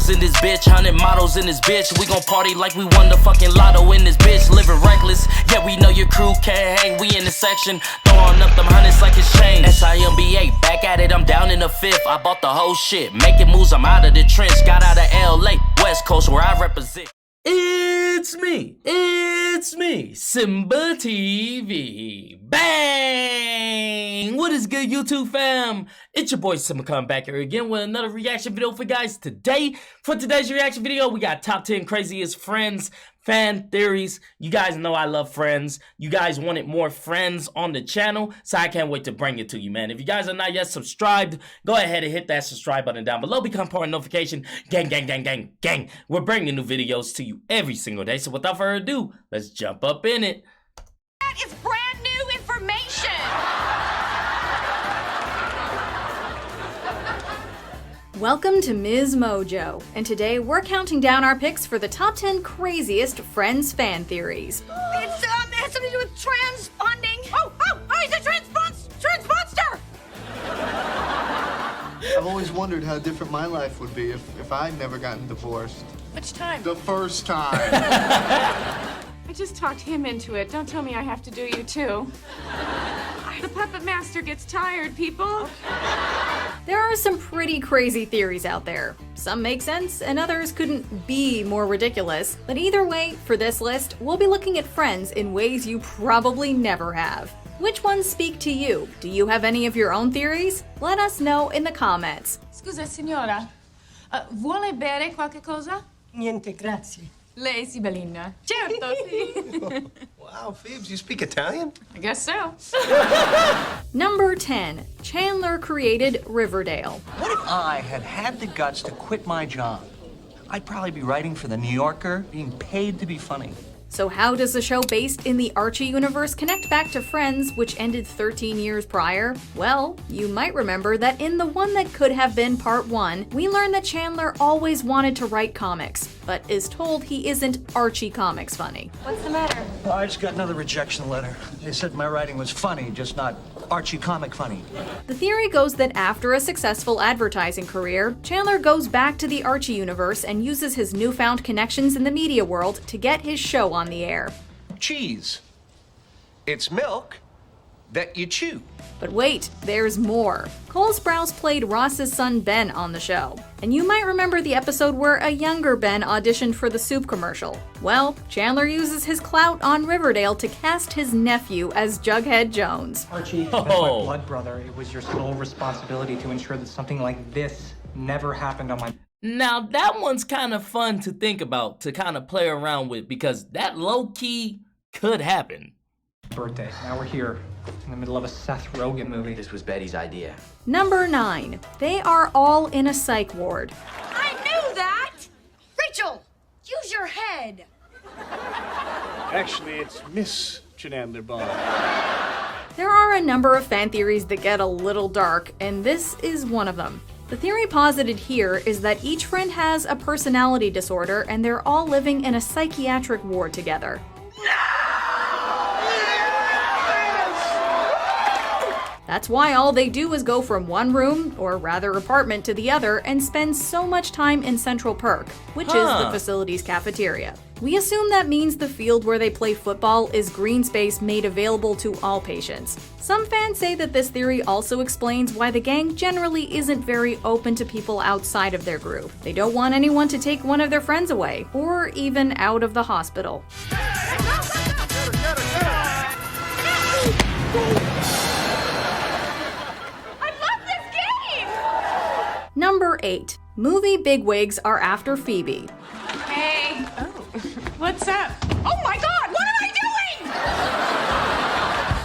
bottles in this bitch, 100 models in this bitch. We gon' party like we won the fucking lotto in this bitch. Living reckless, yeah, we know your crew can't hang. We in the section, throwing up them hundreds like it's change. SIMBA, back at it, I'm down in the fifth. I bought the whole shit, making moves, I'm out of the trench. Got out of LA, West Coast, where I represent. It's me, SimbaTv. Bang! What is good, YouTube fam? It's your boy Simba coming back here again with another reaction video for you guys today. For today's reaction video, we got top 10 craziest Friends fan theories. You guys know I love Friends. You guys wanted more Friends on the channel, so I can't wait to bring it to you, man. If you guys are not yet subscribed, go ahead and hit that subscribe button down below. Become part of notification. Gang, gang, gang, gang, gang. We're bringing new videos to you every single day, so without further ado, let's jump up in it. That is brand new information. Welcome to Ms. Mojo, and today we're counting down our picks for the top 10 craziest Friends fan theories. It has something to do with trans bonding. Oh, he's a trans monster. I've always wondered how different my life would be if I'd never gotten divorced. Which time? The first time. I just talked him into it. Don't tell me I have to do you too. The puppet master gets tired, people. There are some pretty crazy theories out there. Some make sense, and others couldn't be more ridiculous. But either way, for this list, we'll be looking at Friends in ways you probably never have. Which ones speak to you? Do you have any of your own theories? Let us know in the comments. Scusa, signora. Vuole bere qualche cosa? Niente, grazie. Lei si bellina. Certo, sì. Wow, Phoebes, you speak Italian? I guess so. Number 10. Chandler created Riverdale. What if I had the guts to quit my job? I'd probably be writing for The New Yorker, being paid to be funny. So how does the show based in the Archie universe connect back to Friends, which ended 13 years prior? Well, you might remember that in the one that could have been part 1, we learned that Chandler always wanted to write comics, but is told he isn't Archie comics funny. What's the matter? Oh, I just got another rejection letter. They said my writing was funny, just not Archie comic funny. The theory goes that after a successful advertising career, Chandler goes back to the Archie universe and uses his newfound connections in the media world to get his show on the air. Cheese. It's milk that you chew. But wait, there's more. Cole Sprouse played Ross's son Ben on the show. And you might remember the episode where a younger Ben auditioned for the soup commercial. Well, Chandler uses his clout on Riverdale to cast his nephew as Jughead Jones. Archie, as my blood brother, it was your sole responsibility to ensure that something like this never happened on my... Now that one's kind of fun to think about, to kind of play around with, because that low-key could happen. birthday. Now we're here in the middle of a Seth Rogen movie. This was Betty's idea. Number 9. They are all in a psych ward. I knew that. Rachel, use your head. Actually, it's Miss Chandler Bond. There are a number of fan theories that get a little dark, and this is one of them. The theory posited here is that each friend has a personality disorder and they're all living in a psychiatric ward together. That's why all they do is go from one room, or rather apartment, to the other and spend so much time in Central Perk, which is the facility's cafeteria. We assume that means the field where they play football is green space made available to all patients. Some fans say that this theory also explains why the gang generally isn't very open to people outside of their group. They don't want anyone to take one of their friends away, or even out of the hospital. Number 8. Movie bigwigs are after Phoebe. Hey. Oh. What's up? Oh my God, what am I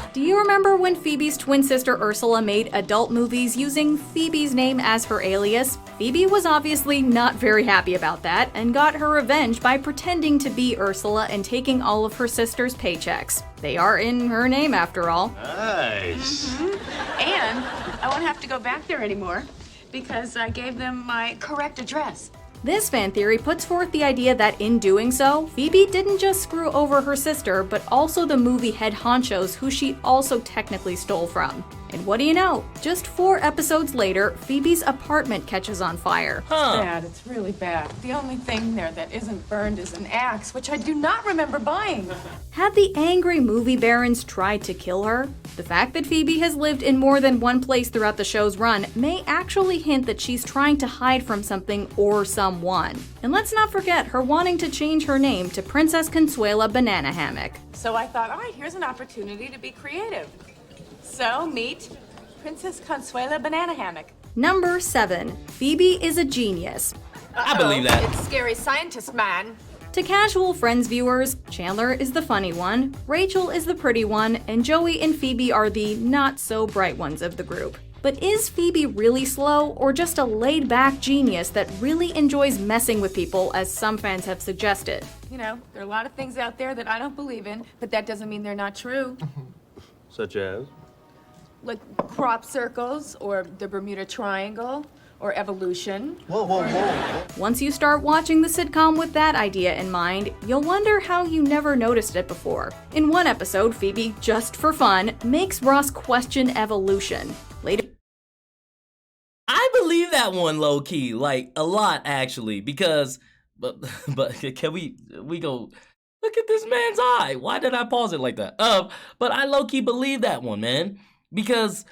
doing? Do you remember when Phoebe's twin sister Ursula made adult movies using Phoebe's name as her alias? Phoebe was obviously not very happy about that and got her revenge by pretending to be Ursula and taking all of her sister's paychecks. They are in her name after all. Nice. And I won't have to go back there anymore because I gave them my correct address. This fan theory puts forth the idea that in doing so, Phoebe didn't just screw over her sister, but also the movie head honchos who she also technically stole from. And what do you know? Just 4 episodes later, Phoebe's apartment catches on fire. Bad, it's really bad. The only thing there that isn't burned is an axe, which I do not remember buying. Had the angry movie barons tried to kill her? The fact that Phoebe has lived in more than one place throughout the show's run may actually hint that she's trying to hide from something or someone. And let's not forget her wanting to change her name to Princess Consuela Banana Hammock. So I thought, all right, here's an opportunity to be creative. So meet Princess Consuela Banana Hammock. Number 7. Phoebe is a genius. I believe that. It's scary scientist man. To casual Friends viewers, Chandler is the funny one, Rachel is the pretty one, and Joey and Phoebe are the not-so-bright ones of the group. But is Phoebe really slow, or just a laid-back genius that really enjoys messing with people, as some fans have suggested? You know, there are a lot of things out there that I don't believe in, but that doesn't mean they're not true. Such as? Like crop circles, or the Bermuda Triangle, or evolution. Whoa. Once you start watching the sitcom with that idea in mind, you'll wonder how you never noticed it before. In one episode, Phoebe, just for fun, makes Ross question evolution. Later, I believe that one low key, like a lot actually, because but can we go look at this man's eye? Why did I pause it like that? But I low key believe that one, man, because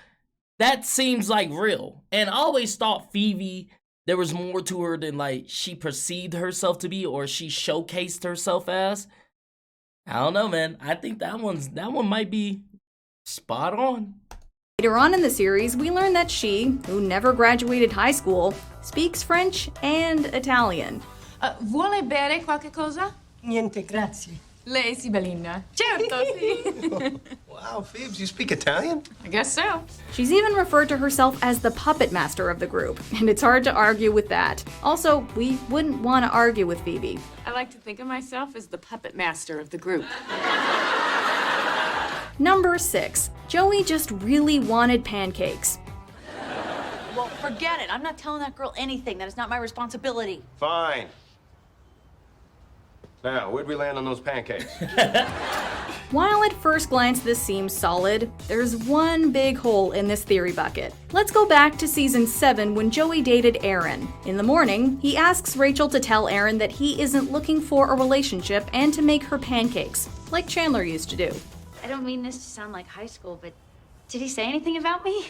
that seems like real. And I always thought Phoebe, there was more to her than like she perceived herself to be or she showcased herself as. I don't know, man. I think that one might be spot on. Later on in the series, we learn that she, who never graduated high school, speaks French and Italian. Vuole bere qualche cosa? Niente, grazie. Lei si bellina. Certo, sì. Wow, Phoebes, you speak Italian? I guess so. She's even referred to herself as the puppet master of the group, and it's hard to argue with that. Also, we wouldn't want to argue with Phoebe. I like to think of myself as the puppet master of the group. Number 6. Joey just really wanted pancakes. Well, forget it. I'm not telling that girl anything. That is not my responsibility. Fine. Now, where'd we land on those pancakes? While at first glance this seems solid, there's one big hole in this theory bucket. Let's go back to season 7 when Joey dated Aaron. In the morning, he asks Rachel to tell Aaron that he isn't looking for a relationship and to make her pancakes, like Chandler used to do. I don't mean this to sound like high school, but did he say anything about me?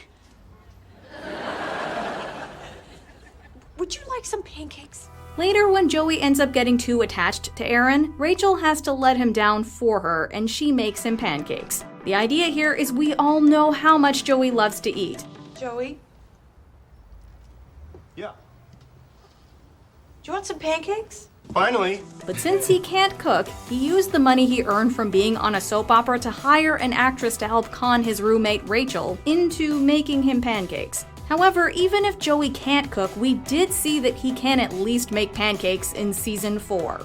Would you like some pancakes? Later, when Joey ends up getting too attached to Aaron, Rachel has to let him down for her, and she makes him pancakes. The idea here is we all know how much Joey loves to eat. Joey, Yeah. do you want some pancakes? Finally. But since he can't cook, he used the money he earned from being on a soap opera to hire an actress to help con his roommate Rachel into making him pancakes. However, even if Joey can't cook, we did see that he can at least make pancakes in season 4.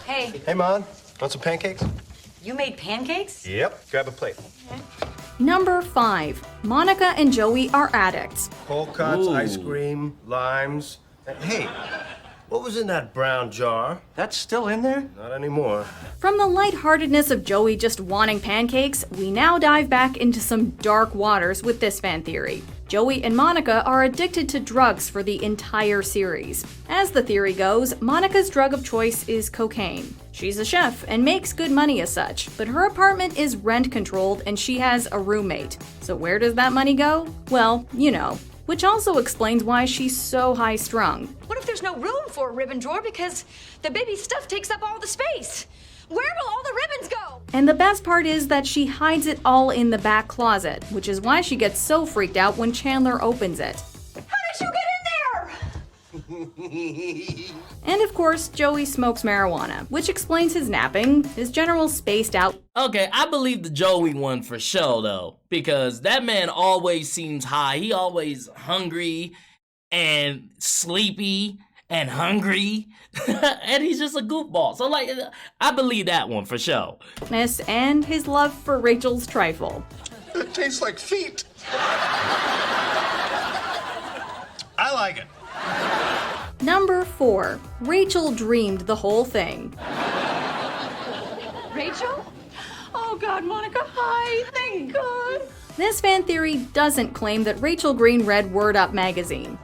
Hey, Hey, Mom. Want some pancakes? you made pancakes? Yep. Grab a plate. Number 5. Monica and Joey are addicts. Cold cuts, Ooh. ice cream, limes. Hey, what was in that brown jar? That's still in there? Not anymore. From the lightheartedness of Joey just wanting pancakes, we now dive back into some dark waters with this fan theory. Joey and Monica are addicted to drugs for the entire series. As the theory goes, Monica's drug of choice is cocaine. She's a chef and makes good money as such, but her apartment is rent-controlled and she has a roommate. So where does that money go? Well, you know. Which also explains why she's so high-strung. What if there's no room for a ribbon drawer because the baby stuff takes up all the space? Where will all the ribbons go? And the best part is that she hides it all in the back closet, which is why she gets so freaked out when Chandler opens it. How did you get in there? And of course, Joey smokes marijuana, which explains his napping, his general spaced out. Okay, I believe the Joey one for sure though, because that man always seems high. He always hungry and sleepy and hungry, and he's just a goofball. So like, I believe that one for sure. And his love for Rachel's trifle. It tastes like feet. I like it. Number 4. Rachel dreamed the whole thing. Rachel? Oh, God, Monica, hi. Thank God. This fan theory doesn't claim that Rachel Green read Word Up magazine.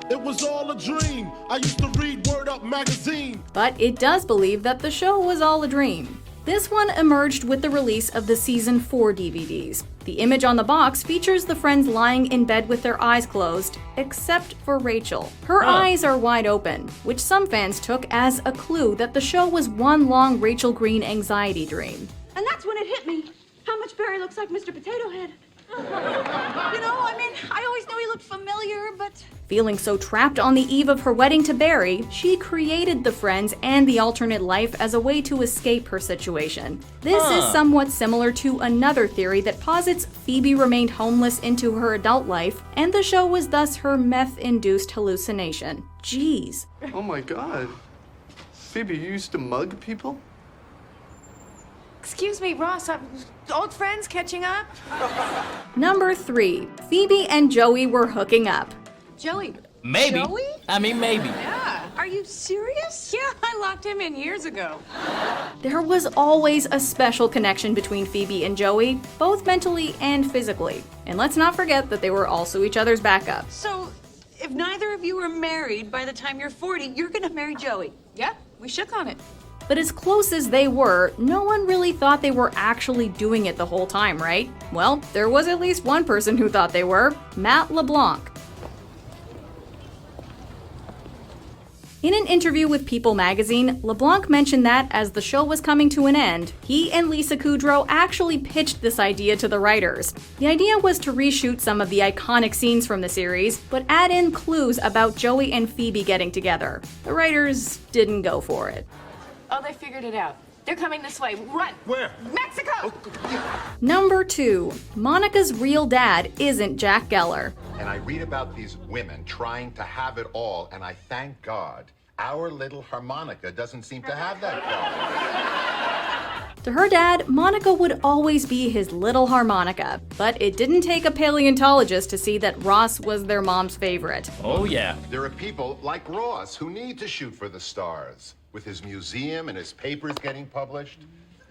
It was all a dream. I used to read Word Up magazine. But it does believe that the show was all a dream. This one emerged with the release of the Season 4 DVDs. The image on the box features the friends lying in bed with their eyes closed, except for Rachel. Her eyes are wide open, which some fans took as a clue that the show was one long Rachel Green anxiety dream. And that's when it hit me. How much Barry looks like Mr. Potato Head. I always knew he looked familiar, but... Feeling so trapped on the eve of her wedding to Barry, she created the friends and the alternate life as a way to escape her situation. This is somewhat similar to another theory that posits Phoebe remained homeless into her adult life, and the show was thus her meth-induced hallucination. Jeez. Oh my god. Phoebe, you used to mug people? Excuse me, Ross, old friends catching up? Number 3. Phoebe and Joey were hooking up. Joey. Maybe. Joey? I mean, maybe. Yeah. Are you serious? Yeah, I locked him in years ago. There was always a special connection between Phoebe and Joey, both mentally and physically. And let's not forget that they were also each other's backup. So, if neither of you are married by the time you're 40, you're gonna marry Joey. Yep, we shook on it. But as close as they were, no one really thought they were actually doing it the whole time, right? Well, there was at least one person who thought they were, Matt LeBlanc. In an interview with People magazine, LeBlanc mentioned that as the show was coming to an end, he and Lisa Kudrow actually pitched this idea to the writers. The idea was to reshoot some of the iconic scenes from the series, but add in clues about Joey and Phoebe getting together. The writers didn't go for it. Oh, they figured it out. They're coming this way. Run! Where? Mexico! Number 2. Monica's real dad isn't Jack Geller. And I read about these women trying to have it all, and I thank God our little harmonica doesn't seem to have that problem. To her dad, Monica would always be his little harmonica, but it didn't take a paleontologist to see that Ross was their mom's favorite. Oh yeah. There are people like Ross who need to shoot for the stars, with his museum and his papers getting published.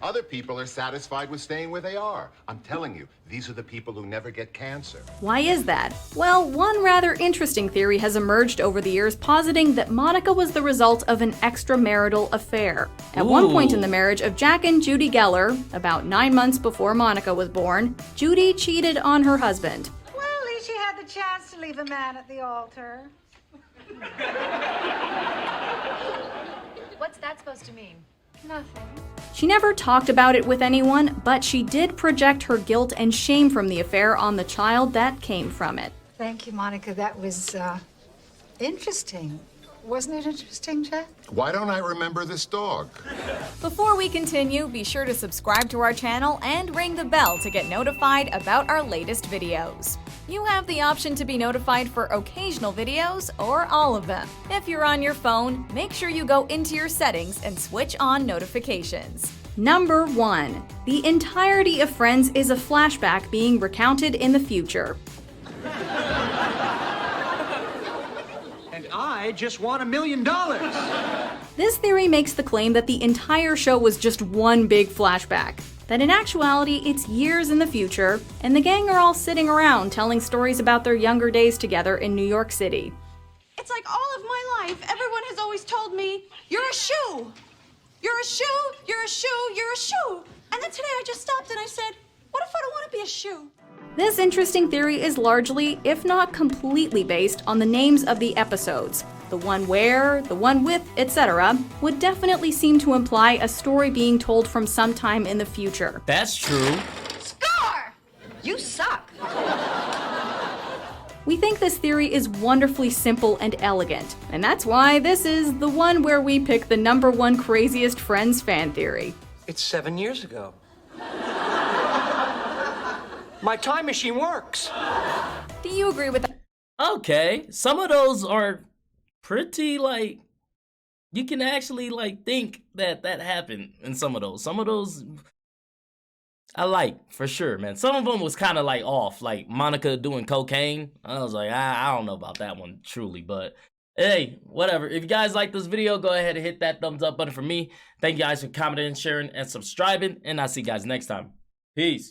Other people are satisfied with staying where they are. I'm telling you, these are the people who never get cancer. Why is that? Well, one rather interesting theory has emerged over the years positing that Monica was the result of an extramarital affair. At one point in the marriage of Jack and Judy Geller, about 9 months before Monica was born, Judy cheated on her husband. Well, at least she had the chance to leave a man at the altar. What's that supposed to mean? Nothing. She never talked about it with anyone, but she did project her guilt and shame from the affair on the child that came from it. Thank you, Monica. That was, interesting. Wasn't it interesting, Jack? Why don't I remember this dog? Before we continue, be sure to subscribe to our channel and ring the bell to get notified about our latest videos. You have the option to be notified for occasional videos or all of them. If you're on your phone, make sure you go into your settings and switch on notifications. Number 1. The entirety of Friends is a flashback being recounted in the future. And I just won $1 million. This theory makes the claim that the entire show was just one big flashback. That in actuality, it's years in the future, and the gang are all sitting around telling stories about their younger days together in New York City. It's like all of my life, everyone has always told me, you're a shoe. You're a shoe, you're a shoe, you're a shoe. And then today I just stopped and I said, what if I don't want to be a shoe? This interesting theory is largely, if not completely based on the names of the episodes. The one where, the one with, etc. would definitely seem to imply a story being told from some time in the future. That's true. Score! You suck. We think this theory is wonderfully simple and elegant, and that's why this is the one where we pick the number 1 craziest Friends fan theory. It's 7 years ago. My time machine works. Do you agree with that? Okay, some of those are pretty, like, you can actually, like, think that that happened in some of those. Some of those I like, for sure, man. Some of them was kind of, like, off, like Monica doing cocaine. I was like, I don't know about that one, truly, but hey, whatever. If you guys like this video, go ahead and hit that thumbs up button for me. Thank you guys for commenting, sharing, and subscribing, and I'll see you guys next time. Peace.